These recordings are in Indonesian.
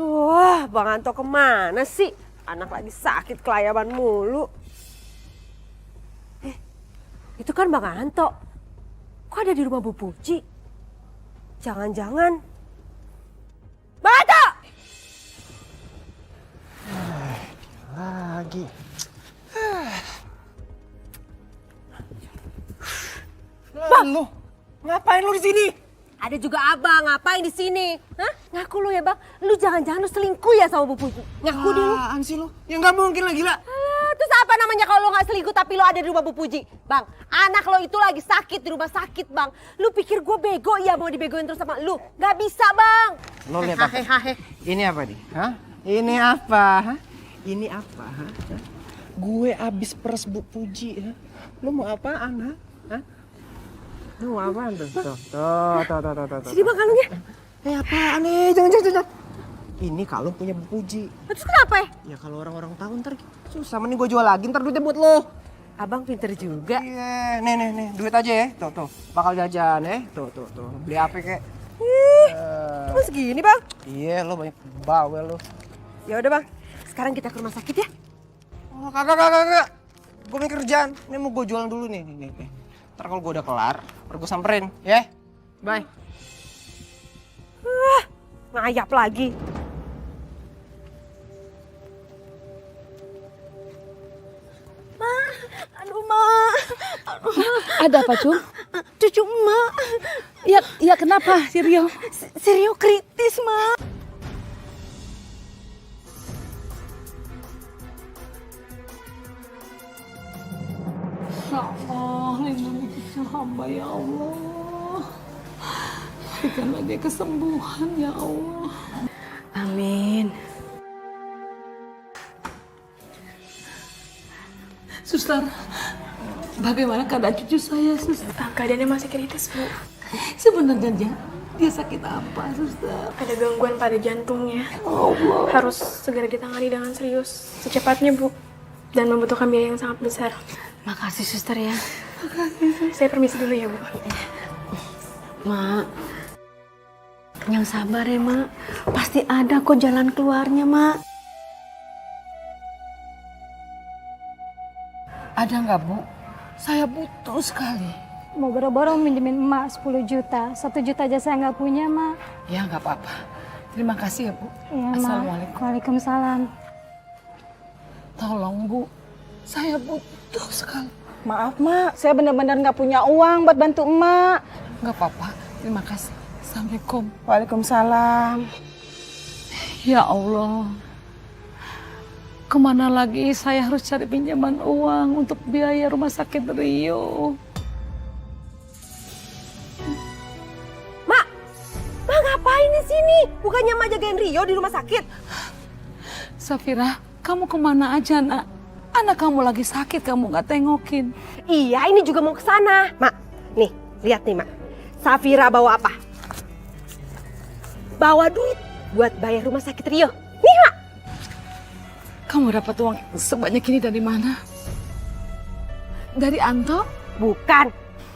Wah, Bang Anto kemana sih? Anak lagi sakit kelayaban mulu. Itu kan Bang Anto. Kok ada di rumah Bu Puji? Jangan-jangan Bang Anto! Lagi. Bang, lu ngapain lu di sini? ada juga abang, ngapain di sini? Hah? Ngaku lu ya Bang, lu jangan-jangan lu selingkuh ya sama Bu Puji? Ngaku dulu. Apaan sih lu? Ya nggak mungkin lah, gila. Terus apa namanya kalau lo nggak selingkuh tapi lo ada di rumah Bu Puji? Bang, anak lo itu lagi sakit di rumah sakit Bang. Lu pikir gue bego ya mau dibegoin terus sama lu? Nggak bisa Bang. Lo lihat apa? Ini apa nih? Hah? Ini apa? Hah? Ini apa? Hah? Gue abis peres Bu Puji. Hah? Lu mau apaan? Hah? Hah? Lu mau apaan tuh? Tuh. Sini Bang kalungnya. Apaan nih? Jangan. Ini kalung punya Bu Puji. Terus kenapa ya? Ya kalau orang-orang tahu ntar susah, mending gue jual lagi, ntar duitnya buat lo. Abang pinter juga. Iya, nih, duit aja ya. Tuh, bakal jajan ya. Tuh. Beli apa kek? Cuma segini Bang. Iya, lo banyak bawel lo. Ya udah Bang, sekarang kita ke rumah sakit ya. Oh, kagak. Gue mikir kerjaan. Ini mau gue jualan dulu nih. Ntar kalau gue udah kelar, baru gue samperin, ya. Bye. Ngayap lagi. Ada apa, Cung? Cucu emak. Ya kenapa, si Rio? Si Rio kritis, Mak. Ya Allah, lindungi cucu hamba ya Allah. Berikanlah dia kesembuhan ya Allah. Amin. Suster, bagaimana keadaan cucu saya, Suster? Keadaannya masih kritis, Bu. Sebenarnya dia sakit apa, Suster? Ada gangguan pada jantungnya. Allah. Harus segera ditangani dengan serius secepatnya, Bu. Dan membutuhkan biaya yang sangat besar. Makasih suster ya. Saya permisi dulu ya, Bu. Mak, yang sabar ya Mak. Pasti ada kok jalan keluarnya Mak. Ada nggak, Bu? Saya butuh sekali. Mau boro-boro minjemin emak 10 juta. 1 juta aja saya nggak punya, Mak. Ya nggak apa-apa. Terima kasih ya, Bu. Iya, Mak. Assalamualaikum. Waalaikumsalam. Tolong, Bu. Saya butuh sekali. Maaf, Mak. Saya benar-benar nggak punya uang buat bantu emak. Nggak apa-apa. Terima kasih. Assalamualaikum. Waalaikumsalam. Ya Allah. Kemana lagi saya harus cari pinjaman uang untuk biaya rumah sakit Rio? Mak ngapain di sini? Bukannya Mak jagain Rio di rumah sakit? Safira, kamu kemana aja, Nak? Anak kamu lagi sakit, kamu nggak tengokin. Iya, ini juga mau ke sana. Mak, nih, lihat nih, Mak. Safira bawa apa? Bawa duit buat bayar rumah sakit Rio. Nih, Mak. Kamu dapat uang sebanyak ini dari mana? Dari Anto? Bukan.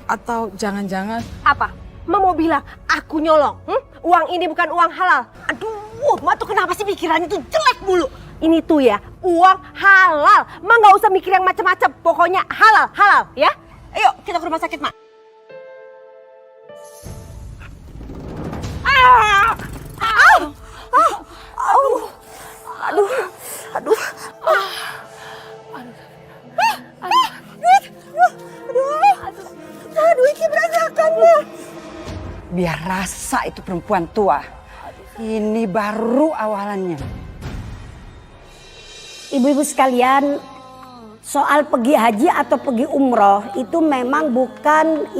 Atau jangan-jangan Apa? Mak mau bilang aku nyolong? Uang ini bukan uang halal. Aduh, Mak tuh kenapa sih pikirannya tuh jelek mulu? Ini tuh ya, uang halal. Mak nggak usah mikir yang macam-macam. Pokoknya halal, ya. Ayo kita ke rumah sakit, Mak. Duitnya berantakan, Mak. Biar rasa itu perempuan tua. Ini baru awalannya. Ibu-ibu sekalian, soal pergi haji atau pergi umroh itu memang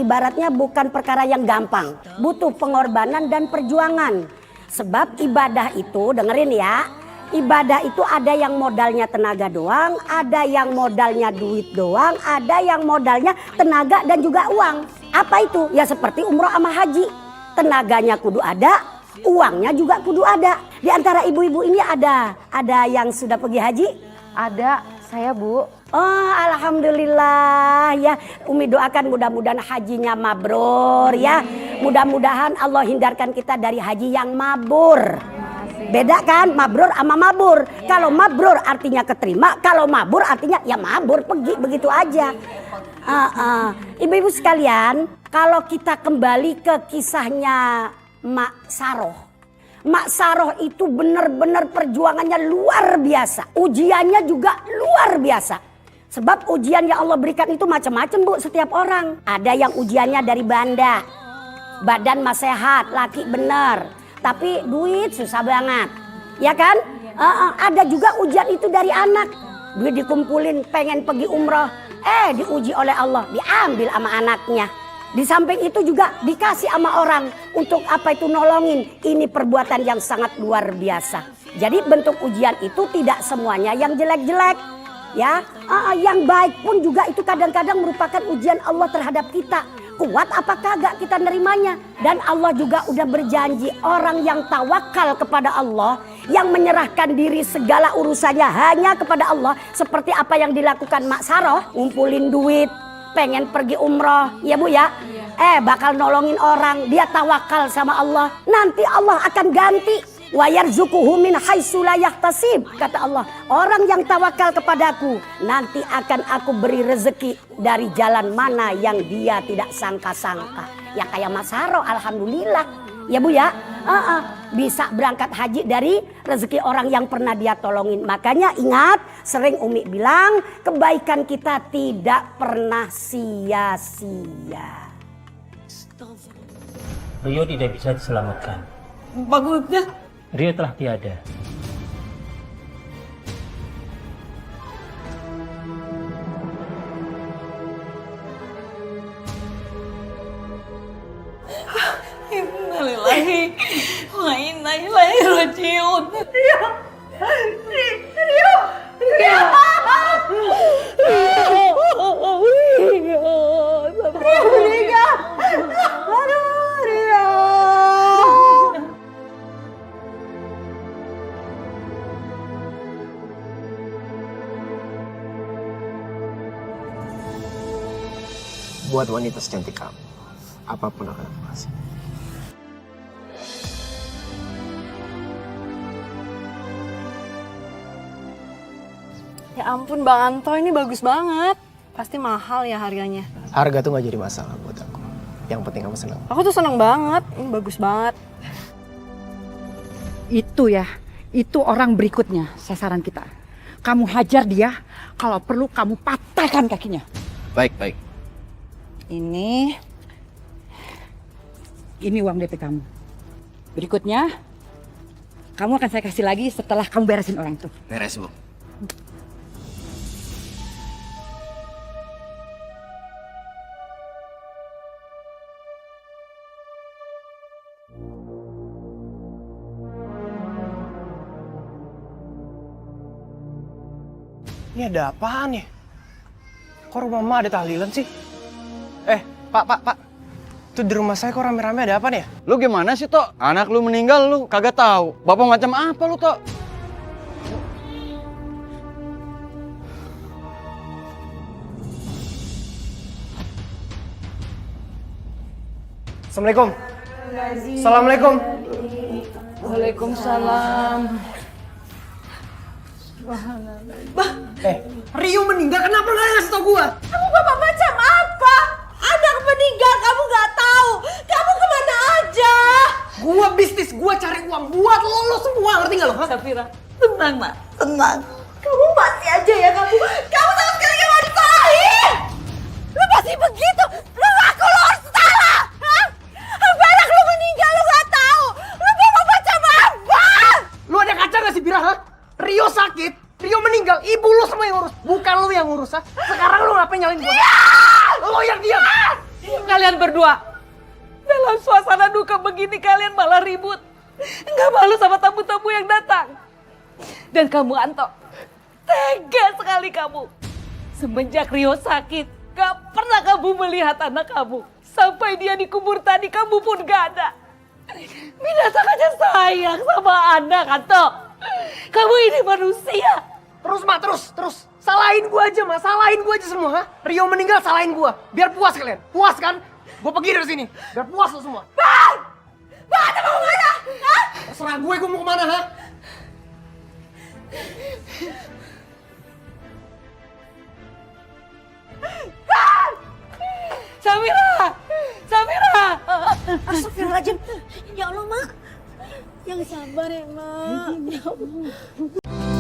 ibaratnya bukan perkara yang gampang. Butuh pengorbanan dan perjuangan. Sebab ibadah itu, dengerin ya, ibadah itu ada yang modalnya tenaga doang, ada yang modalnya duit doang, ada yang modalnya tenaga dan juga uang. Apa itu? Ya seperti umroh sama haji. Tenaganya kudu ada, uangnya juga kudu ada. Di antara ibu-ibu ini ada yang sudah pergi haji? Ada, saya Bu. Oh, alhamdulillah ya. Umi doakan mudah-mudahan hajinya mabrur ya. Mudah-mudahan Allah hindarkan kita dari haji yang mabur. Beda kan mabrur sama mabur. Kalau mabrur artinya keterima, kalau mabur artinya ya mabur pergi begitu aja. Ibu-ibu sekalian, kalau kita kembali ke kisahnya Mak Saroh. Mak Saroh itu benar-benar perjuangannya luar biasa. Ujiannya juga luar biasa. Sebab ujian yang Allah berikan itu macam-macam Bu setiap orang. Ada yang ujiannya dari banda. Badan mah sehat, laki bener. Tapi duit susah banget. Ya kan? Ada juga ujian itu dari anak. Duit dikumpulin pengen pergi umroh. Diuji oleh Allah, diambil sama anaknya. Di samping itu juga dikasih sama orang untuk apa itu nolongin. Ini perbuatan yang sangat luar biasa. Jadi bentuk ujian itu tidak semuanya yang jelek-jelek. Ya, yang baik pun juga itu kadang-kadang merupakan ujian Allah terhadap kita. Kuat apa kagak kita nerimanya. Dan Allah juga udah berjanji orang yang tawakal kepada Allah, yang menyerahkan diri segala urusannya hanya kepada Allah, seperti apa yang dilakukan Mak Saroh, ngumpulin duit, pengen pergi umroh, ya Bu ya. Bakal nolongin orang, dia tawakal sama Allah, nanti Allah akan ganti. Wa yarzuquhu min haitsu la yahtasib, kata Allah. Orang yang tawakal kepadaku, nanti akan aku beri rezeki dari jalan mana yang dia tidak sangka-sangka. Ya kayak Mas Saroh, alhamdulillah. Ya Bu ya, bisa berangkat haji dari rezeki orang yang pernah dia tolongin. Makanya ingat, sering Umi bilang, kebaikan kita tidak pernah sia-sia. Rio tidak bisa diselamatkan. Bagusnya Rio telah tiada. Innalillahi wa inna ilaihi rajiun. Rio. Buat wanita secantik kamu, apapun akan aku kasih. Ya ampun Bang Anto, ini bagus banget. Pasti mahal ya harganya. Harga tuh gak jadi masalah buat aku. Yang penting kamu senang. Aku tuh seneng banget, ini bagus banget. Itu ya, itu orang berikutnya sasaran kita. Kamu hajar dia, kalau perlu kamu patahkan kakinya. Baik. Ini uang DP kamu. Berikutnya, kamu akan saya kasih lagi setelah kamu beresin orang itu. Beres, Bu. Ini ada apaan ya? Kok rumah Mama ada tahlilan sih? Pak. Itu di rumah saya kok rame-rame ada apa nih ya? Lu gimana sih, Tok? Anak lu meninggal lu kagak tahu. Bapak macam apa lu, Tok? Assalamualaikum. Assalamualaikum. Waalaikumsalam. Rio meninggal, kenapa nggak ngasih tau gua? Kamu bapak macam apa? Anak meninggal kamu nggak tahu. Kamu kemana aja? Gua bisnis, gua cari uang buat lo semua, ngerti nggak lo? Safira, tenang nak, tenang. Kamu masih aja ya kamu. Kamu sama sekali nggak mau disahin. Lu pasti begitu. Lu ngaku lu harus salah. Hah? Sampai anak lu meninggal lu nggak tahu. Lu bapak macam apa? Lu ada kaca nggak sih, Bira? Ha? Rio sakit, Rio meninggal, ibu lu semua yang ngurus, bukan lu yang ngurus, ha? Sekarang lu ngapain nyalain gua? Lu yang diam. Kalian berdua dalam suasana duka begini kalian malah ribut. Nggak malu sama tamu-tamu yang datang. Dan kamu Anto, tega sekali kamu. Semenjak Rio sakit, gak pernah kamu melihat anak kamu. Sampai dia dikubur tadi kamu pun gak ada. Binatang aja sayang sama anak Anto. Kamu ini manusia. Terus, Ma, terus. Salahin gua aja, Ma. Salahin gua aja semua, ha? Rio meninggal, salahin gua. Biar puas kalian. Puas kan? Gua pergi dari sini. Biar puas lo semua. Bang! Bang, Anda mau kemana? Hah? Terserah gue mau kemana, ha? Samira! Samira! Astagfirullahaladzim. Ya Allah, Mak. Yang sabar ya, Mak. Ya Allah.